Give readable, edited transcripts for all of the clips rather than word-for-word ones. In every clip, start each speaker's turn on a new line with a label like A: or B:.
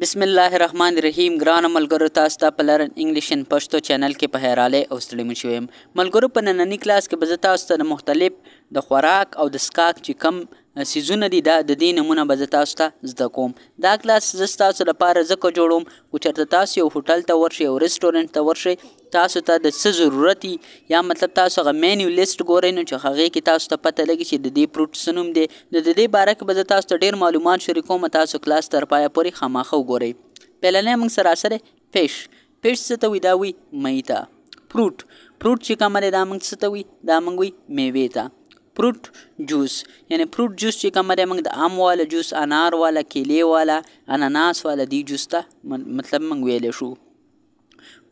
A: बिस्मिल्लाहिर्रहमानिर्रहीम ګرانو ملګرو تاسو ته په لرن انګلیش ان پښتو چینل کې په هراله او ستړي مو شوم ملګرو په نننی کلاس کې به زه تاسو ته مختلف د خوراک او د سکاک چې کم سیزونه دي د دې نمونه به زه تاسو ته زده کوم دا کلاس زه تاسو لپاره ځکه جوړوم چې چېرته تاسو یو هوټل ته ورشئ او ریسټورنټ ته ورشئ تاسو ته د څه ضرورت یا مطلب تاسو هغه مینیو لیست ګورئ نو چې هغې کې تاسو ته پته لګي چې د دې فروټ څه نوم دی د دې باره کې به زه تاسو ته ډېر معلومات شریکوم تاسو کلاس تر پایه پورې خامخا وګورئ پهلنی موږ سراسر فش څه ته وي دا وي مۍ ته فروټ چې کومه دی دا موږ څه ته وي دا موږ وي میوې ته فروټ جوس یعنی فروټ جوس چې کومه دی موږ د ام والا جوس انار والا کیلې والا اناناس والا دی جوس ته مطلب موږ ویلی شو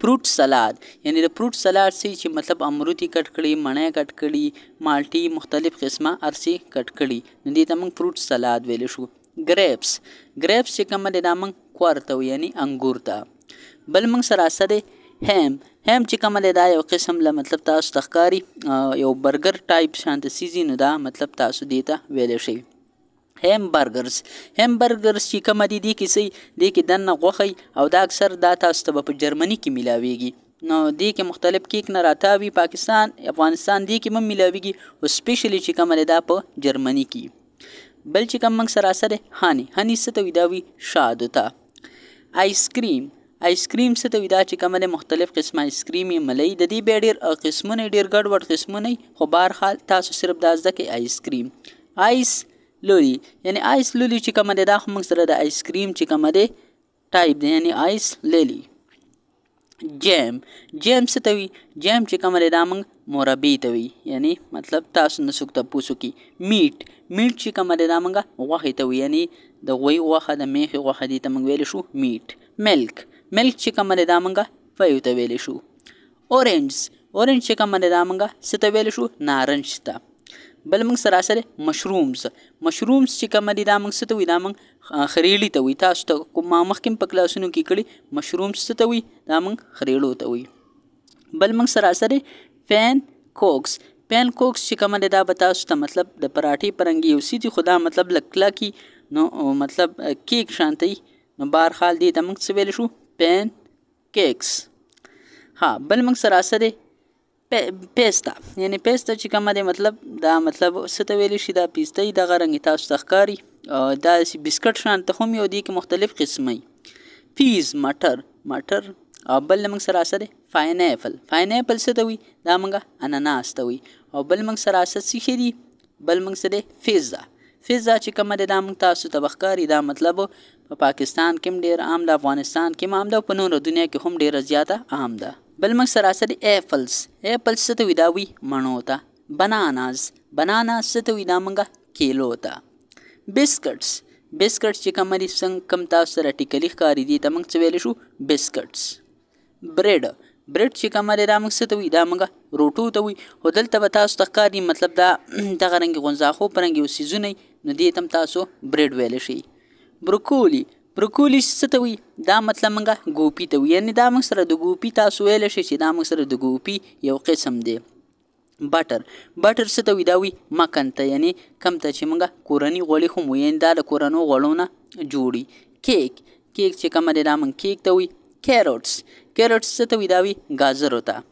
A: فروټ سلاد یعنی د فروټ سلاد چې مطلب امروتي کټ کړي مڼې کټ کړي مالټي مختلف قسمه ارسي کټ کړي نو دې ته موږ فروټ سلاد ویلی شو گریپس چې کومه دی دا موږ کورته وي یعنی انګور ته بل موږ سراسر هیم چې کومه دی دا یو قسم له مطلب تاسو ته ښکاري یو برګر ټایپ شانته سیزي نو دا مطلب تاسو دې ته ویلی شئ همبرګرز چې کومه دي دې کې دننه غوښه او دا اکثر دا تاسو ته په جرمني کې میلاویږي نو دې کې مختلف کیک نه راتاوي پاکستان افغانستان دې کې هم میلاویږي او سپیشلی چې کومه دی دا په جرمني کې بل چې کوم موږ سراسر هاني څه ته وي دا وي شادو ته آیس کریم څه ته وي دا چې کومه دی مختلف قسمه آیس کریم ملۍ د دې بیا ډېر قسمونه ډېر ګډوډ قسمونه خو بهرحال تاسو صرف دا زده کړئ آیس کریم آیس لولی یعنی آیس لولی چې کومه دی دا خو موږ سره د آیس کریم چې کومه دی ټایپ دی یعنی آیس لیلی جیم څه ته وي جیم چې کومه دی دا موږ مربی ته وي یعنی مطلب تاسو نه څوک تپوس وکړي میټ چې کومه دی دا موږ غوښې ته وي یعنی د غوی غوښه د میښې غوښه دې ته موږ ویلی شو میټ ملک چې کومه دی دا موږ فیو ته ویلی شو اورنج چې کومه دی دا موږ څه ته ویلی شو نارنج ته بل موږ سراسر مشرومز چې کومه دي دا موږ څه ته وي دا موږ خریړي ته وي تاسو ته کوم مخکې په کلاسونو کې کړي مشرومز څه ته وي دا موږ خریړو ته وي بل موږ سراسر پین کوکس چې کومه دی دا به تاسو ته مطلب د پراټې پرنګي یو سي خو دا مطلب لږ کلکي نو مطلب کیک شانته وي نو بهرحال دې ته موږ څه ویلی شو پین کیکس بل موږ سراسر پیستا چې کومه دی مطلب دا مطلب څه ته ویلی شي دا پیسته یي دغه رنګې تاسو ته ښکاري دا بسکټ شانته هم یو دي کې مختلف قسمه پیز مټر او بل موږ سراسر پاینیپل څه ته وي دا موږ اناناس ته وي او بل موږ سراسر څه شي دي بل موږ څه دی فیزا چې کومه دی دا موږ تاسو ته به ښکاري دا مطلب په پاکستان کې هم ډېر عام ده افغانستان کې هم عام ده او په نورو دنیا کې هم ډېره زیاته عام ده بل موږ سراسر ایپلز څه ته وي دا وي مڼو ته بناناز څه ته وي دا موږ کیلو ته بسکټس چې کومه دي څنګه کم تاسو سره ټیکلي ښکاري دي ته موږ څه ویلی شو بسکټس بریډ چې کومه دی دا موږ څه ته وي دا موږ روټو ته وي خو دلته به تاسو ته ښکاري مطلب دا دغه رنګې غونځاخو په رنګ یو څیزونه نو دې ته هم تاسو بریډ ویلی شئ بروکولي څه ته وي دا مطلب موږ ګوپي ته وي یعنی دا موږ سره د ګوپي تاسو ویلی شئ چې دا موږ سره د ګوپي یو قسم دی بټر څه ته وي دا وي مکن ته یعنی کم ته چې موږ کورني غوړي خو مو یعنې دا د کورنو غوړو نه جوړي کیک چې کومه دی دا موږ کیک ته وي کیروټس څه ته وي دا وي ګازرو ته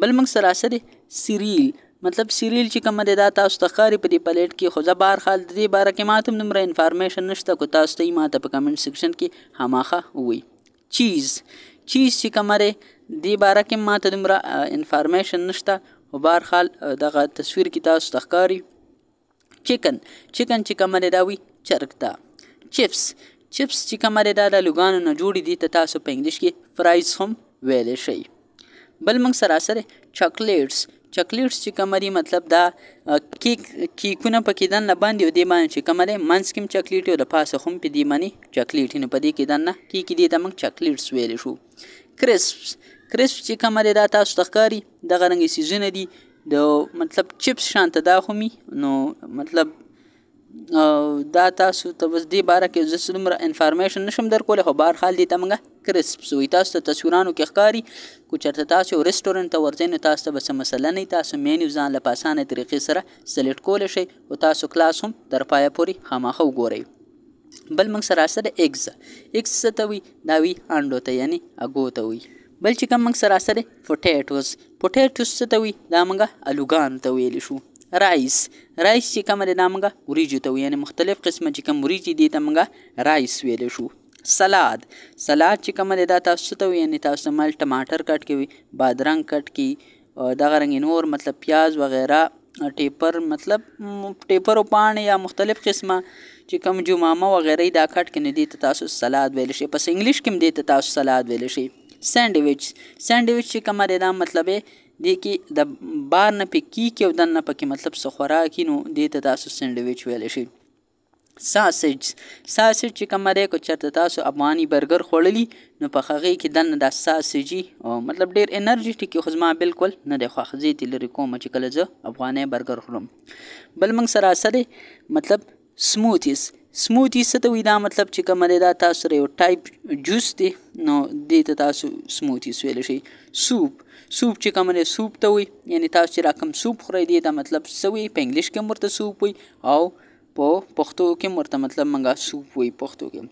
A: بل موږ سراسر سیریل چې کومه دی دا تاسو ته ښکاري په دې پلیټ کې خو زه بهرحال د دې باره کې ماته هم دومره انفارمیشن نشته کو تاسو ته یې ماته په کمنټ سیکشن کې خامخا ووایي چیز چې کومه دی دې باره کې ماته دومره انفارمیشن نشته خو بهرحال دغه تصویر کې تاسو ته ښکاري چکن چې کومه دی دا وي چرګ ته چپس چې کومه دی دا د لوګانو نه جوړې دي ته تاسو په انګلیش کې فرایز هم ویلی شئ بل موږ سراسر چاکلیټس چې کومه دي مطلب دا کیکونه پکې دننه باندې او دې باندې چې کومه دی منځ کې هم چاکلیټ او د پاسه هم په دې باندې چاکلیټ نو په دې کې دننه کیک دې ته موږ چاکلیټس ویلی شو کرسپ چې کومه دی دا تاسو ته ښکاري دغه رنګې څیزونه دي د مطلب چپس شانته دا خو نو مطلب دا تاسو ته بس دې باره کې زه دومره انفارمیشن نشم درکولی خو بهرحال دې ته موږ کرسپس وایي تاسو ته تصویرانو کې ښکاري کو چېرته تاسو یو ریسټورنټ ته ورځئ نو تاسو ته به څه مسله نه وي تاسو مینیو ځان له په اسانه طریقې سره سلیکټ کولی شئ او تاسو کلاس هم تر پایه پورې خامخا وګورئ بل موږ سره سره ایګز څه ته وي دا وي انډو ته یعنی اګو ته وي. بل چې کوم موږ سره سره پوټیټوز څه ته وي دا موږ الوګان ته ویلی شو. رایس چې کوم دی دا موږ وریجو ته وي یعنی مختلف قسمه چې کوم وریجې دي ته موږ رایس ویلی شو. سلاد چې کوم دی دا تاسو ته وي یعنی تاسو مال ټماټر کټ کوي بادرنګ کټ کی دغه رنګ نور مطلب پیاز وغیرہ ټیپر مطلب ټیپر او پاڼې یا مختلف قسمه چې کوم جمامه وغیرہ دا کټ کې نه دي ته تاسو سلاد ویلی شي. پس انګلیش کې هم دي ته تاسو سلاد ویلی شي. سینډویچ چې کوم دی دا مطلب دی کې د بار نه پې کیک او دننه پکې مطلب څه خوراک نو دې ته تاسو سینډویچ ویلی شي. ساسج چې کوم دی که چېرته تاسو افغاني برګر خوړلي نو په هغې کې دننه دا ساسجي مطلب ډېر انرجیټیک خو زما بالکل نه دی خوښ زه یې ترې لرې کوم چې کله زه افغاني برګر خورم. بل موږ سره سره مطلب سموتیز څه ته وي دا مطلب چې کوم دی دا تاسو سره یو ټایپ جوس دی نو دې ته تاسو سموتیز ویلی شي. سوپ چې کوم دی سوپ ته وي یعنی تاسو چې را کوم سوپ خورئ دې ته مطلب څه وي په انګلیش کې هم ورته سوپ وي او په پښتو کې هم ورته مطلب موږ سوپ وي پښتو کې.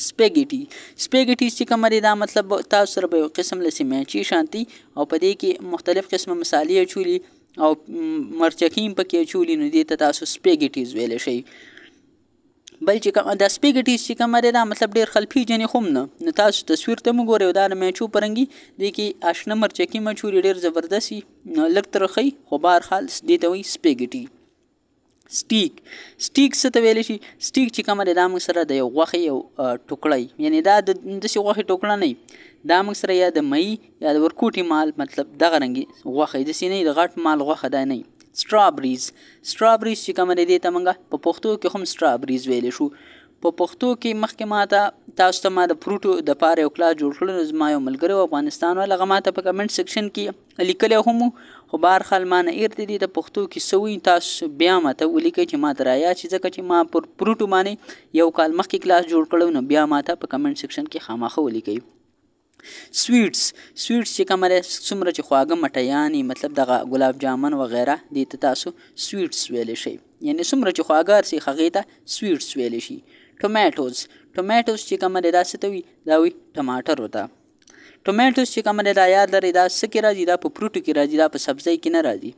A: سپیګیټي چې کوم دی دا مطلب تاسو سره به یو قسم له سیماچي شانتي او په دې کې مختلف قسمه مسالې اچولي او مرچکي هم پکې اچولي نو دې ته تاسو سپیګیټیز ویلی شئ. بل چې کوم دا سپیګیټیز چې کوم دی دا مطلب ډېر خلک پیژني خو هم نه تاسو تصویر ته مو ګورئ دا د میچو پرنګي دې کې اشنه مرچکي مچولي ډېر زبردست وي لږ ترخی خو بهرحال دې ته وایي سپیګیټي. سټیک څه ته ویلی شي. سټیک چې کومه دی دا موږ سره د یو غوښې یو ټوکړه یعنی دا داسې غوښې ټوکړه نه وي دا موږ سره یا د مۍ یا د ورکوټي مال مطلب دغه رنګې غوښه داسې نه وي د غټ مال غوښه دا نه وي. سټرابریز چې کومه دی دې ته موږ په پښتو کې هم سټرابریز ویلی شو. په پښتو کې مخکې تاسو ته ما د فروټو دپاره یو کلاس جوړ کړی نو زما یو ملګری و افغانستان والا هغه ماته په کمنټ سیکشن کې لیکلی هم خو بهرحال ما نه ایرته دي د پښتو کې څه وایي تاسو بیا ماته ولیکئ چې ما ته رایاد شي ځکه چې ما پر فروټو باندې یو کال مخکې کلاس جوړ کړی نو بیا ماته په کمنټ سیکشن کې خامخا ولیکئ. سویټس چې کومه دی څومره چې خواږه مټیانې مطلب دغه ګلاب جامن وغیره دې ته تاسو سویټس ویلی شئ یعنی څومره چې خواږه هر څه هغې ته سویټس ویلی شي. ټومیټوز چې کومه دی دا څه ته وي دا وي ټماټرو ته. ټومیټوز چې کومه دی دا یاد لرئ دا څه کې راځي دا په فروټو کې راځي دا په سبزۍ کې نه راځي.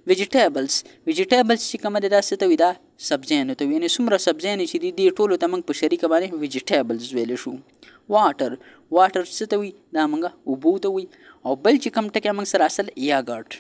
A: ویجیټیبلز چې کومه دی دا څه ته وي دا سبزیانو ته وي یعنی څومره سبزیانې چې دي دې ټولو ته موږ په شریکه باندې ویجیټیبلز ویلی شو. واټر څه ته وي دا موږ اوبو ته وي. او بل چې کوم ټکی موږ سره اصل یاګرټ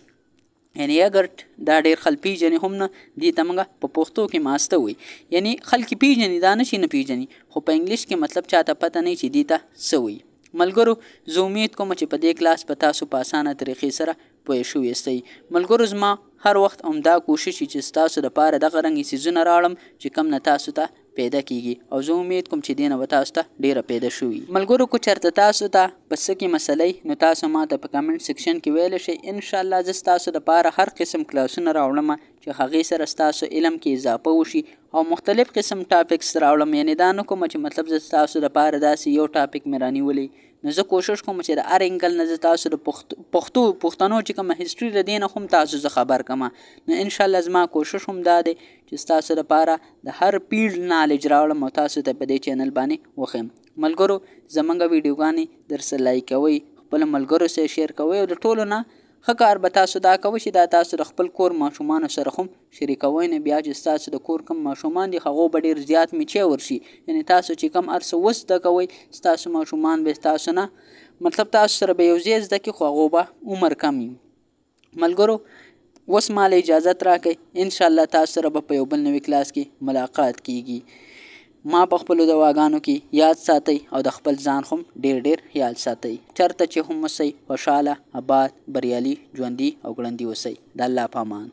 A: یعنی یاګرټ دا ډېر خلک پیژني هم نه دې ته موږ په پښتو کې ماسته وي یعنی خلک پیژني دا نه شي نه پیژني خو په انګلیش کې مطلب چاته پته نه چې دې ته څه وي. ملګرو زه امید کوم چې په دې کلاس په تاسو په اسانه طریقې سره پوه شوي یاستئ. ملګرو زما هر وخت همدا کوشش چې ستاسو دپاره دغه رنګې څیزونه راوړم چې کوم نه تاسو ته پیدا کیږي او زه امید کوم چې دې نه به تاسو ته ډېره پیدا شوي. ملګرو که چېرته تاسو ته په څه کې مسئله نو تاسو ما ته په کمنټ سیکشن کې ویلی شئ. انشاءالله زه ستاسو دپاره هر قسم کلاسونه راوړم چې هغې سره ستاسو علم کې اضافه وشي او مختلف قسم ټاپکس راوړم یعنی دا نه کوم چې مطلب زه ستاسو دپاره داسې یو ټاپک مې رانیولی نو زه کوشش کوم چې د هر انګل نه زه تاسو د پښتنو چې کومه هسټري د دې نه هم تاسو زه خبر کړم نو انشاءالله زما کوشش هم دا دی چې ستاسو دپاره د هر پیډ نالج راوړم او تاسو ته په دې چینل باندې وښیم. ملګرو زموږ ویډیوګانې درسره لایک کوئ خپلو ملګرو سره شیر کوئ او د ټولو نه ښه کار به تاسو دا کوئ چې دا تاسو د خپل کور ماشومانو سره هم شریکوئ نه بیا چې ستاسو د کور کوم ماشومان دي هغو به ډېر زیات میچی ورشي یعنی تاسو چې کوم هر څه وزده کوئ ستاسو ماشومان به ستاسو نه مطلب تاسو سره به یو ځای زده کړي خو هغو به عمر کم وي. ملګرو اوس ما له اجازت راکئ انشاءالله تاسو سره به په یو بل نوي کلاس کې ملاقات کیږي. ما په خپلو دواګانو کې یاد ساتئ او د خپل ځان هم ډېر یاد ساتئ. چېرته چې هم اوسئ خوشحاله آباد بریالي ژوندي او ګړندي اوسئ. د الله په امان.